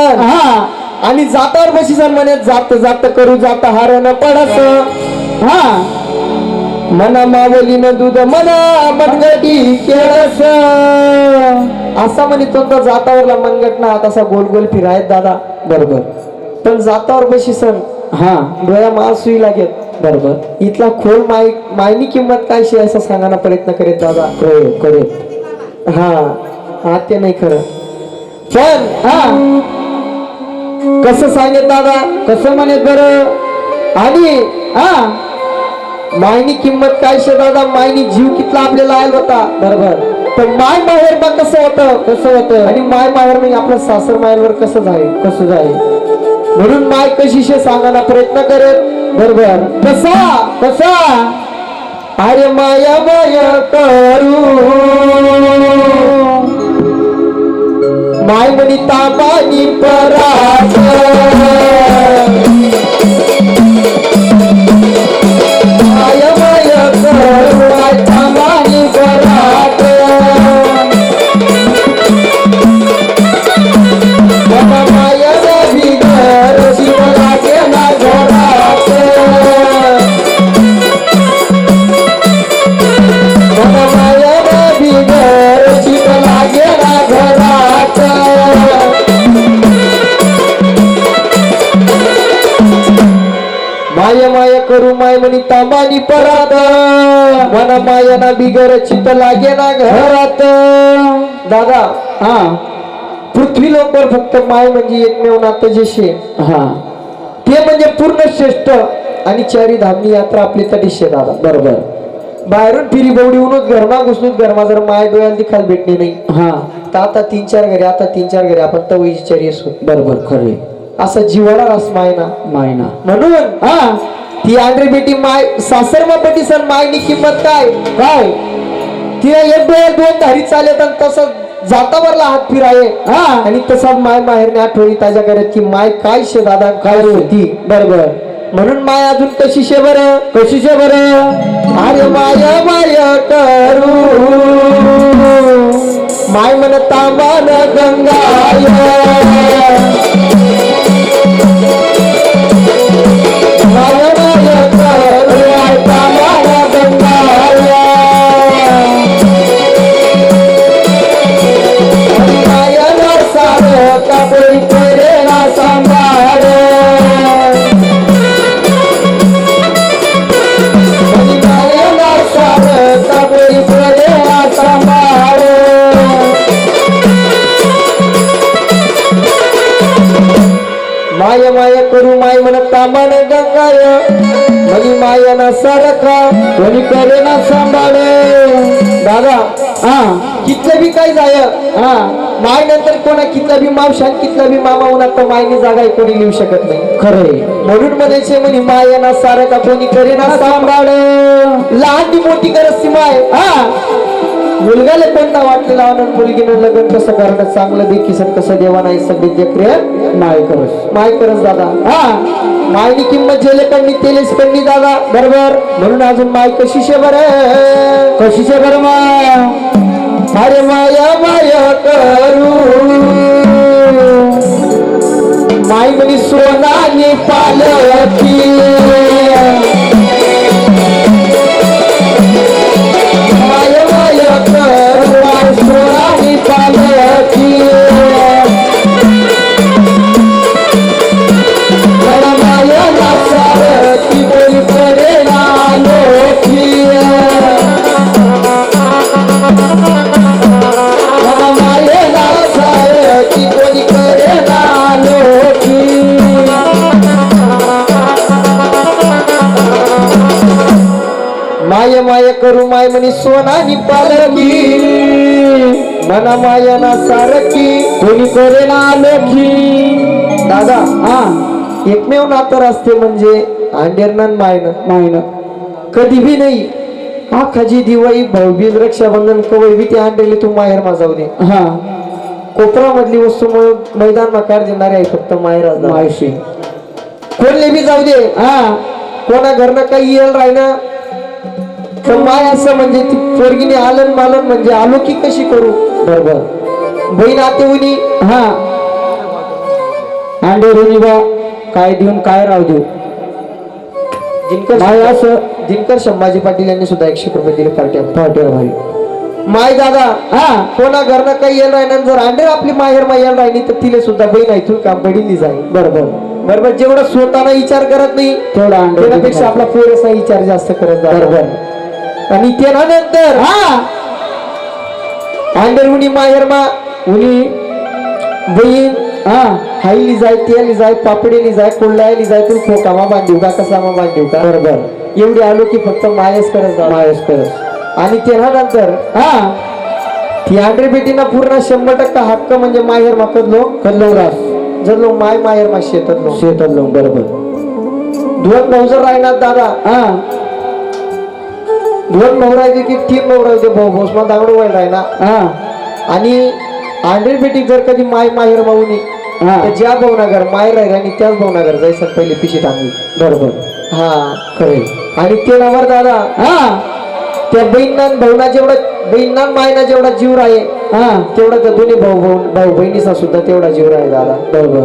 सण हा आणि जातावर बशी सण म्हणे जात जात करू जात हारण पडस हा मना मावलीनं दूध मना मनगटी केळस असा म्हणे तो जातावरला मनगट ना आता असा गोल गोल फिरायत दादा. बरोबर. पण जातावर बशी सण हा डोळ्या माल सुई लागेल. बरोबर. इथला खोल मायनी किंमत काय शे असा सांगायला प्रयत्न करीत दादा. करे हा ते नाही खरं पण हा कसं सांगेल दादा कसं म्हणत बरं. आणि हा मायनी किंमत काय शे दादा. मायनी जीव कितला आपल्याला आयल होता. बरोबर. तर माय माहेर मग कसं होतं आणि माय माहेर मग आपलं सासर माहेरवर कसं जाईल कसं जाईल. म्हणून माय कशी शे सांगायला प्रयत्न करेल. बरोबर. कसा अरे माया माया करू माय म्हणी तांबानी परात माया माया करू माय तांबानी परात बाबा माया नवी घर शिव लागे ना घरात बाबा माया नवी घर शिव लागे ना घरात माय माया करू माय म्हणी तांबानी परात मना माया ना बिगर चित लागे ना घरात. दादा हा पृथ्वी लोकवर फक्त माय म्हणजे एकमेव नातं जे शे हा ते म्हणजे पूर्ण श्रेष्ठ आणि चारी धामनी यात्रा आपली तटीशे दादा. बरोबर. बाहेरून फिरी बवडी उनच घरमा घुसनूच घरमा जर माय डोळ्याला दिखाल भेटली नाही हा तर आता तीन चार घरी आपण तवईची चारी असू बरोबर. खरे असा जिवाळा रस माय ना मायना म्हणून हा ती आंध्री बेटी माय सासरमा पटी सण मायनी किंमत काय तिला एक डोळ्यात दोन धारी चालत आणि तसं जातावरला हात फिराये हा आणि तसाच माय माहेरने आठवणी ताज्या करत की माय काय शे दादा काय होती. बरोबर. म्हणून माय अजून कशी शे बरं अरे माया माया करू माय मन तांबान गंगाय माया माया करू माय तांबान गंगाय माया ना सार कापडी करे ना सांभाळ माया माया करू माय म्हणत तांबान गंगाय मनी माया ना सारखा कोणी करे ना सांभाळ. दादा हा कितलं बी काय जाय हा माय नंतर कोणा कितला बी मावशा कितला बी मामा उन्हात तर मायनी जागा कोणी लिहू शकत नाही. खरे म्हणून म्हणायचे म्हणे माया ना सारखा कोणी करे ना सांभाळ. लहान ती मोठी करत ती माय मुलगाला कोणता वाटलेला आनंद मुलगीनं लग्न कसं करणं चांगलं देखील कसं देवा नाही सगळी देखरे माय करस दादा. मायनी किंमत जेले कडनी तेलेच कडनी दादा. बरोबर. म्हणून अजून माय कशीशे बरं अरे माया माया करू माय म्हणी सोनानी पालकी माया माया करू माय सोनानी पालकी माया नाचार की बोली करे ना लोकी माया नाचार की बोली करे ना लोकी माय माय करू माय म्हणी सोनानी पालकी मना माया ना सारखी कोणी करे ना लोकी. दादा एकमेव नातर असते म्हणजे अंडेरनान मायनं कधी बी नाही. खाजी दिवाळी भाऊबीज रक्षाबंधन कवय बी ते अंडेले तू माहेर मा जाऊ दे. कोपरा मधली वस्तू मैदान माकार देणारे आहे फक्त माहेर मायशी कोणले बी जाऊ दे. कोणा घरनं काही येईल राहिना तर माय असं म्हणजे ती पोरगीने आलन मालन म्हणजे आलो की कशी करू. बरोबर. बहीण आतेवनी अंडे रुनिबा काय देऊन काय राव देऊ जिनकर संभाजी पाटील यांनी सुद्धा 100 रुपये दिले पार्ट्या भाई माय दादा कोणा घरनं काही येईल राहिना जर अंडे आपली माहेर यायला राहिली तर तिला सुद्धा बहीण ऐकून काम बडीली जाईल बरोबर जेवढा स्वतःला विचार करत नाही तेवढा त्यापेक्षा आपला पोरेसा विचार जास्त करत बरोबर आणि त्यानंतर अंडे उनी माहेर उनी बहीण हाईली जाय तेली जाय पापडीली जाय कोल्हायली जाय तू खोकामा बांधीव का कसामा बांधीव का बरोबर एवढी आलो की फक्त मायस करत आणि त्यानंतर ती आंध्रे बेटीना पूर्ण 100% हक्क म्हणजे माहेर मा कदलो रास जदलो माहेर मा शेतलो बरोबर दोन भाऊ जर राहणार दादा दोन भाऊ राहायचे की 3 भाऊ राहायचे भाऊ भोसमा दांगडू व्हायला राहिना आणि आंध्रे बेटी जर कधी माहेर माऊनी तर ज्या भावनागर माहेर राहील आणि त्याच भावनागर जायचं पहिले पिशी टाकली बरोबर खरे आणि ते नवर दादा त्या बहिणा जेवढा बहिणा मायना जेवढा जीव राहे तेवढा त्या दोन्ही भाऊ बहिणीचा सुद्धा तेवढा जीव राहे दादा बरोबर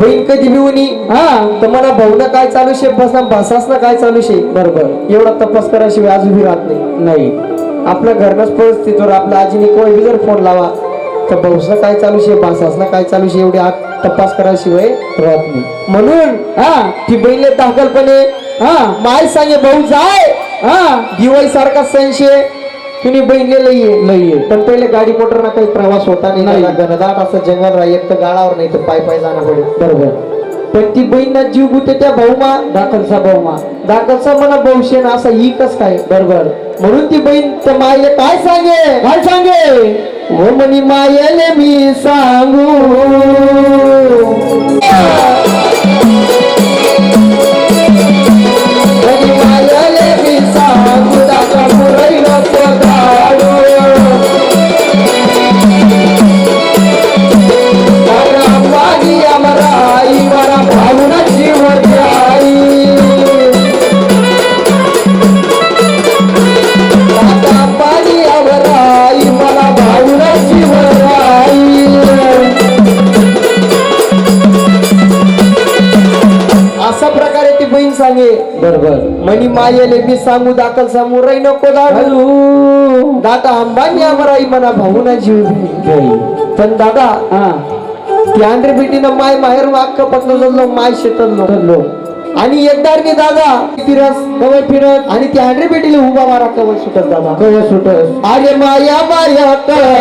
बहीण कधी बिवणी तर मला भाऊना काय चालू शे भासासना काय चालू शे बरोबर एवढा तपास कराशिवाय अजूनही राहत नाही आपल्या घरनच परिस्थितीवर आपल्या आजीने कोणी जर फोन लावा तर भाऊसना काय चालू शे भासासना काय चालू शे एवढी तपास कराशिवाय राहत नाही म्हणून ती बहिणीला दाखलपणे माय सांगे भाऊ जाय दिवाळी सारखा संशय तुम्ही बहिणीला लई पण पहिले गाडी मोटर ना काही प्रवास होता नाही घनदाट असं जंगल राही एक तर गाडावर नाही तर पाय जाणं पडेल बरोबर पण ती बहीण जीव गुते त्या भाऊमा दाखलचा म्हणा भाऊशेन असा ही कस काय बरोबर म्हणून ती बहीण त्या मायले काय सांगे हो म्हणी मायले मी सांगू मायले मी सांगू दादा पुरई नको दाडू अंबानी अमराई मला भावना जीव आई अंबानी अमराई मला भावना जीव आई अशा प्रकारे ती बहीण सांगे बरोबर म्हणी मायेले मी सांगू दाखल सामुराई नको दाडू दादा अंबानी अमराई मला भावना जीव पण दादा ती आंध्रे बेटीनं माहेर वाक्क पटलो जल्लो माय शेतलो आणि एकदारनी दादा फिरत आणि ती आंध्रे बेटीला उभा मारा कवळ सुटत दादा अरे माया करू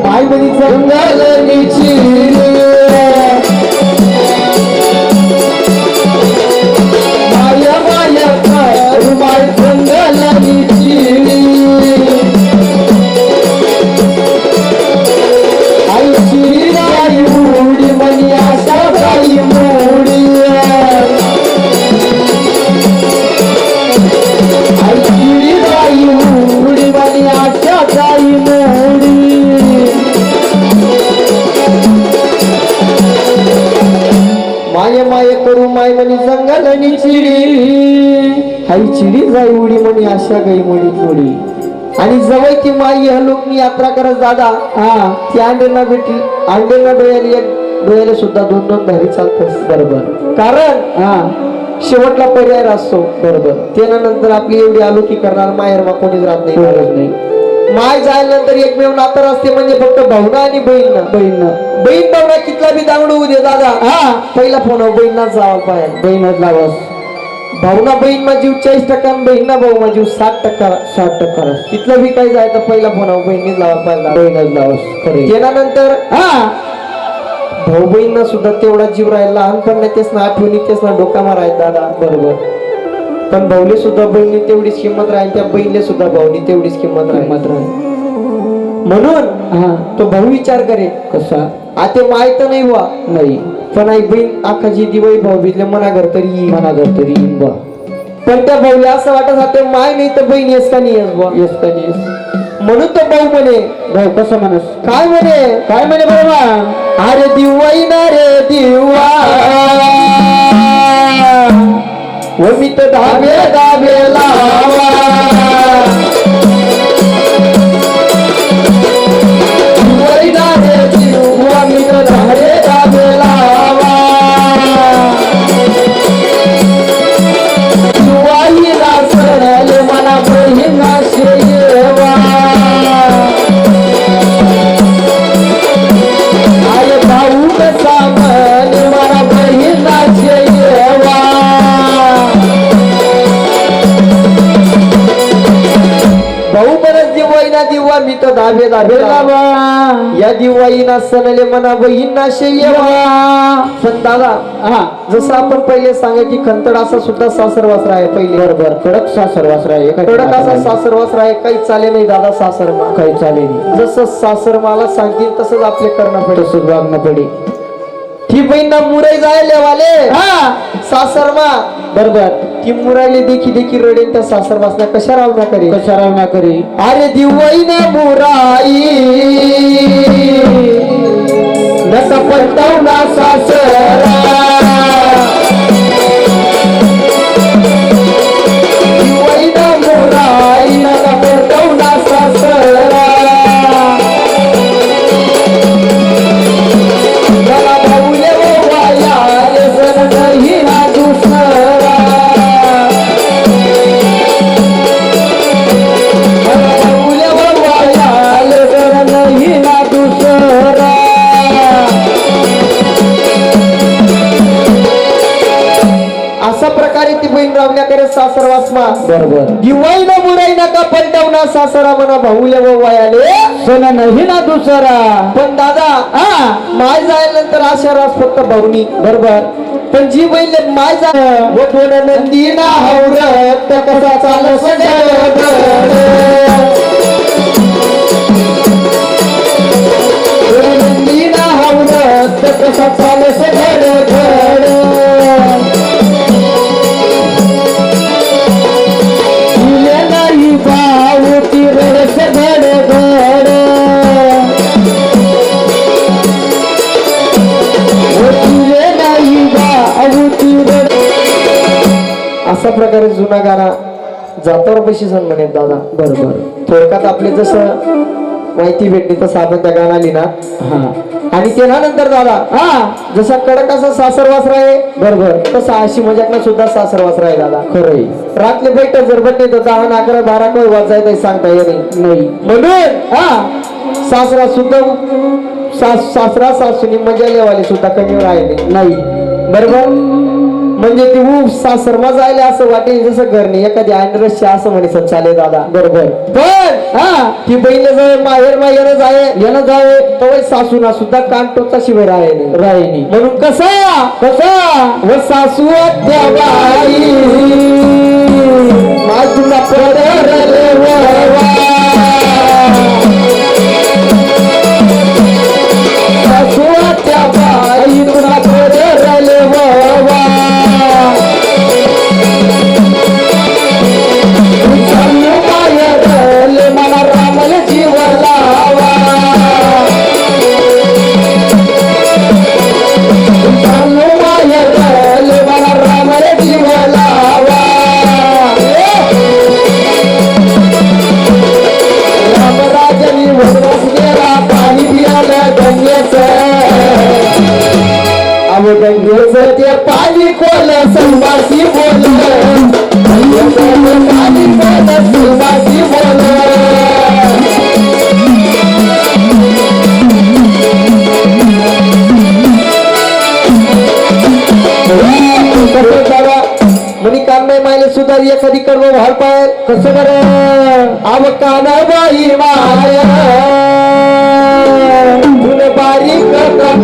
माय म्हणी जंगलनीची माया करू माय जंगलनीची आई शिरी उडी मनी आशा बाई मोडी आई शिरी उडी मनी आशा बाई मोडी माय करू माय मनी जंगलनी चिडी आई चिडी जाई उडी मनी आशा गाई मोडी आणि जवळ ती माई लोकनी यात्रा करत दादा ती अंडेना डोळ्याला सुद्धा दोन धारी चालतात बरोबर कारण शेवटला पर्याय असतो बरोबर त्यानंतर आपली एवढी आलोकी करणार माहेर मा कोणीच राहत नाही माय जायनंतर एकमेव नातर असते म्हणजे फक्त भावना आणि बहीण भावना कितला बी दांगडू दे दादा पहिला फोन बहीणनाच जावा पाहिजे बहीणच लावास भावना बहीण मा जीव 40% बहीण भाऊ मा जीव 60% तिथलं बी काही जाय तर पहिला फोन बहिणीच लावा पाहिजे बहीणच लावास त्यानंतर भाऊ बहीण सुद्धा तेवढा जीव राहील लहानपणी तेच ना आठवणी तेच ना डोका मारायला दादा बरोबर पण भाऊले सुद्धा बहिणी तेवढीच किंमत राहील त्या बहिणीले सुद्धा भाऊनी तेवढीच किंमत राहील म्हणून तो भाऊ विचार करे कसा आता माहित नाही पण आई बहीण आखा जी दिवाळी भाऊ बिजले मना घर तरी पण त्या भाऊला असं वाटत होते माय नाही तर बहीण येस का नाही म्हणून तो भाऊ म्हणे भाऊ कसं म्हणस काय म्हणे बरोबर अरे दिवाई ना रे दिवा वो मी तर धाबे लावा दिवाई ना रे दिवा मी तर तर धाबे धाबे बाबा या दिवाळीना सणले मना बहीण शेवा पण दादा हा जसं आपण पहिले सांगा की खंतड असा सुद्धा सासर वासरा आहे पहिले बरोबर कडक सासर वासरा आहे कडक असा सासर वासरा आहे काही चाले नाही दादा सासर काही चालेल जसं सासर मला सांगतील तसंच आपले करणं पडेल तसंच वागणं पडे ती बहीण मुरई जायले वाले हा सासर मा बरोबर ती मुरायले देखी देखी रडेल त्या सासर वासना कशा रावण्या करी कशा रावण्या करी अरे दिवाई ना मुराई नक पलटवला सासरा दिवाई ना मुराई नक पलटवला सासरा मला भाऊले वाया रे सण नाही ना दुसरा अशा प्रकारे ती बहीण रावण्या करत सासर वासमा बरोबर दिवाळी ना बुराई नका पलटवना सासरा म्हणा भाऊले वयाले सण नाही ना दुसरा पण दादा हा माय जायनंतर अशा रास फक्त भाऊनी बरोबर पण जी बहीण माय जाय व कोण नंदी ना हवरत कसा चाल सगळं नंदी ना हवरत कसा चाल सगळं अशा प्रकारे जुना गाणा जातावर पैसे सण म्हणेल दादा बरोबर थोडक्यात आपले जसं माहिती भेटली तसं आपण त्या गाणं लिहिना हा आणि त्यानंतर दादा हा जसा कडक असा सासर वासरा आहे बरोबर तसा अशी मजाकना सुद्धा सासर वासरा आहे दादा खरंय रातले बैठ जरबट नाही तर 10 11 12 कोण वाजायचं सांगता येत नाही म्हणून हा सासरा सुद्धा सासरा सासूनी मजा लेवाले सुद्धा कमी राहिले नाही बरोबर म्हणजे ती सासरमा जायला असं वाटेल जसं घर नाही एखादी आयनरसच्या असं म्हणे चाले दादा बरोबर पण हा ती बहीण जाय माहेर माहेर जाय यानं जावे तवय सासूना सुद्धा कानटोचा शिवाय राहिले राहिनी म्हणून कसा व सासू त्या बाई माझुना पडरले ववा सासू त्या बाई तुला पडरले ववा मला रामल जीव लावा मला रामल जीव लावा रामराजनी वनवास गेला पाणी पियाला गंगेचं अव गंगेचं ते पाणी खोल संभाषी बोल पाणी खोल संभाषी बोल म्हणी काम नाही मायले सुधार एखादी कडवं व्हाल पाय कसं बरं आव काना बाई माय तुन बारीक काना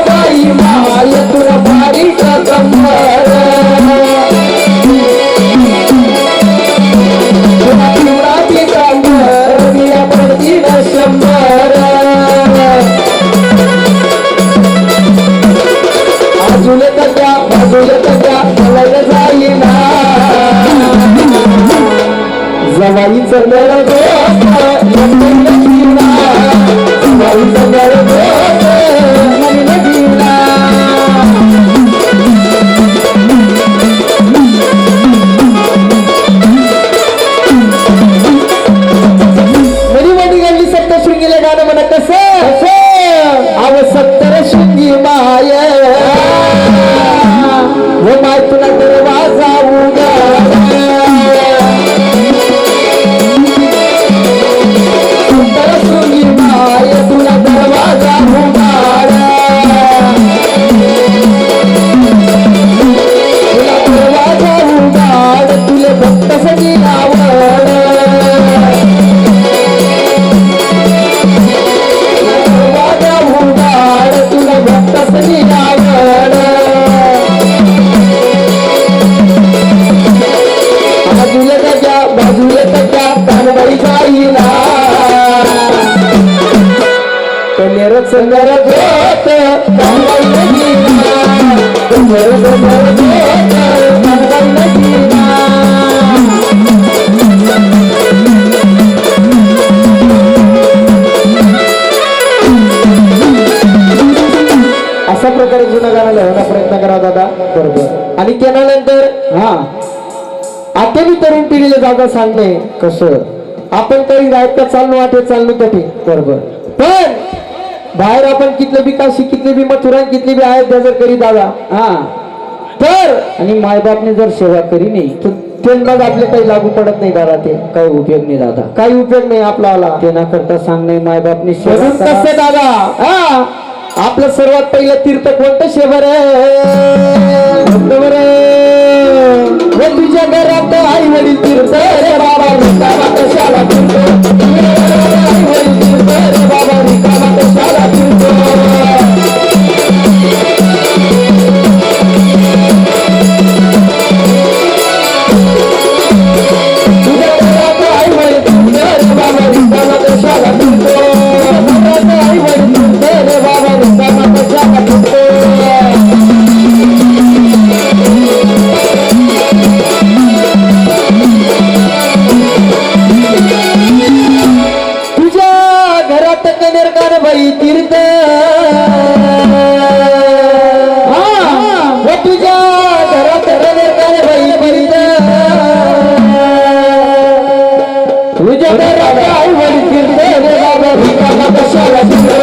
बाई माय तुन बारीक तुला पिवळा पिकांवर बिया पडती न 100 बाजूला त्या जवळ जाईना जवाईचं नळ जवाईचं नळ मणी गाडली सप्तशृंगीला गाणं म्हणा कसं अव 70 शृंगी माय वो माय तुला दरवाजा उघडा 70 शृंगी माय तुला दरवाजा उघडा तुला दरवाजा उघड कनेर सुंदर जोत गंगाई नदीना कनेर सुंदर जोत गंगाई नदीना अशा प्रकारे जुनं गाणं लिहायचा प्रयत्न करा दादा. बरोबर. आणि त्यानंतर हा आता मी तरुण पिढीला दादा सांगणे कसं आपण काही राहत का चाललो वाटे चाललो तटे. बरोबर. पण बाहेर आपण कितले बी काशी कितले बी मथुरा कितले बी आहेत जर करी दादा हा तर आणि मायबापने जर सेवा करी नाही तर ते मग आपले काही लागू पडत नाही दादा. ते काही उपयोग नाही दादा. काही उपयोग नाही आपल्याला ते ना करता सांगणे मायबापने सेवा कसं दादा. हा आपलं सर्वात पहिलं तीर्थ कोणतं शेवर तुझ्या घरात आई वडील तीर्थ रे बाबा रिकामा कशाला फिरतो आई वडील तीर्थ रे बाबा रिकामा कशाला फिरतो तुझ्या घरात आई वडील तीर्थ रे बाबा रिकामा कशाला फिरतो आई वडील तीर्थ रे बाबा रिकामा कशाला फिरतो. बाई तीर्थ तुझ्या घरात बाई तीर्थ तुझ्या घरात आई वडील तीर्थ रे बाबा रिकामा कशाला फिरतो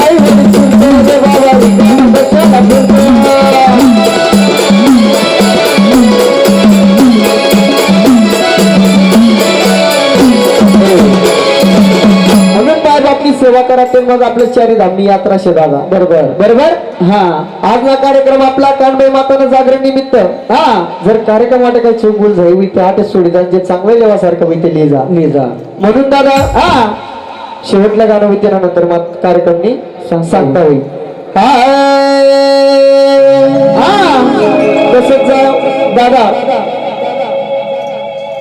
आई वडील तीर्थ रे बाबा रिकामा कशाला फिरतो. आपली सेवा करा ते मग आपलं चारी धामणी यात्रा शे दादा. बरोबर बरोबर. हा आजचा कार्यक्रम आपला कानबाई माताना जागरण निमित्त हा जर कार्यक्रम वाटे काही चूक भूल झाली त्या आटे सोडिदान जे चांगलं लेवासारखं होईल ते ले जा म्हणून दादा हा शेवटल्या गाणं होते ना नंतर मग कार्यक्रमनी सांगता होईल. तसंच दादा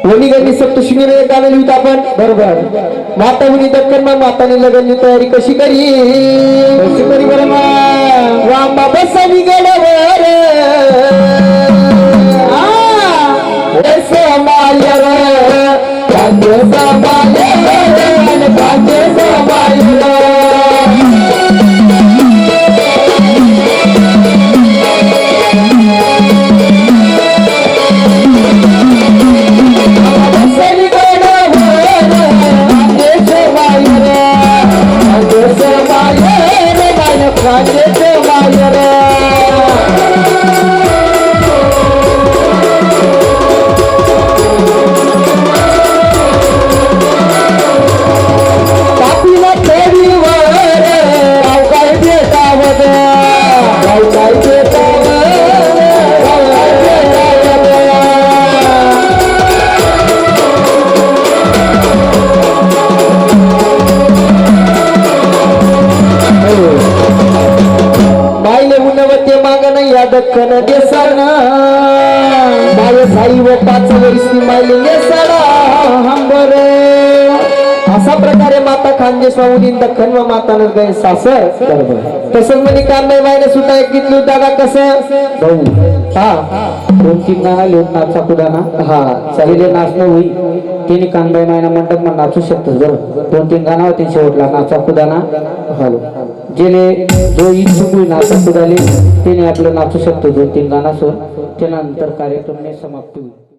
वणीगणी सप्तशृंगी गाणं लिहित आपण. बरोबर. माता मुनी दक्कन मग माताने लग्नाची तयारी कशी करी बरं वांबा बसानी गडवर समायर कांदे समायर कांदे समायर दक्कन देसान बाय साई व पाच वर्षी मायले सडा हंबर असा प्रकारे माता खानदेश माऊलीन दक्कन व मातानं गए सासर. तसंच म्हणे कानबाई मायने सुद्धा एक घेतली दादा कसं भाऊ हा 2-3 गाणं लिहून नाचा कुडाना हा चालेले नाचणं होई तिने कानबाई मायना मंडप मग नाचू शकतो. जर 2-3 गाणं होते शेवटला नाचा कुदाना हॅलो जेले जो इच्छुक होईल नाचा कुदाले त्याने आपलं नाचू शकतो 2-3 गाणं सोड त्यानंतर कार्यक्रम समाप्ती होईल.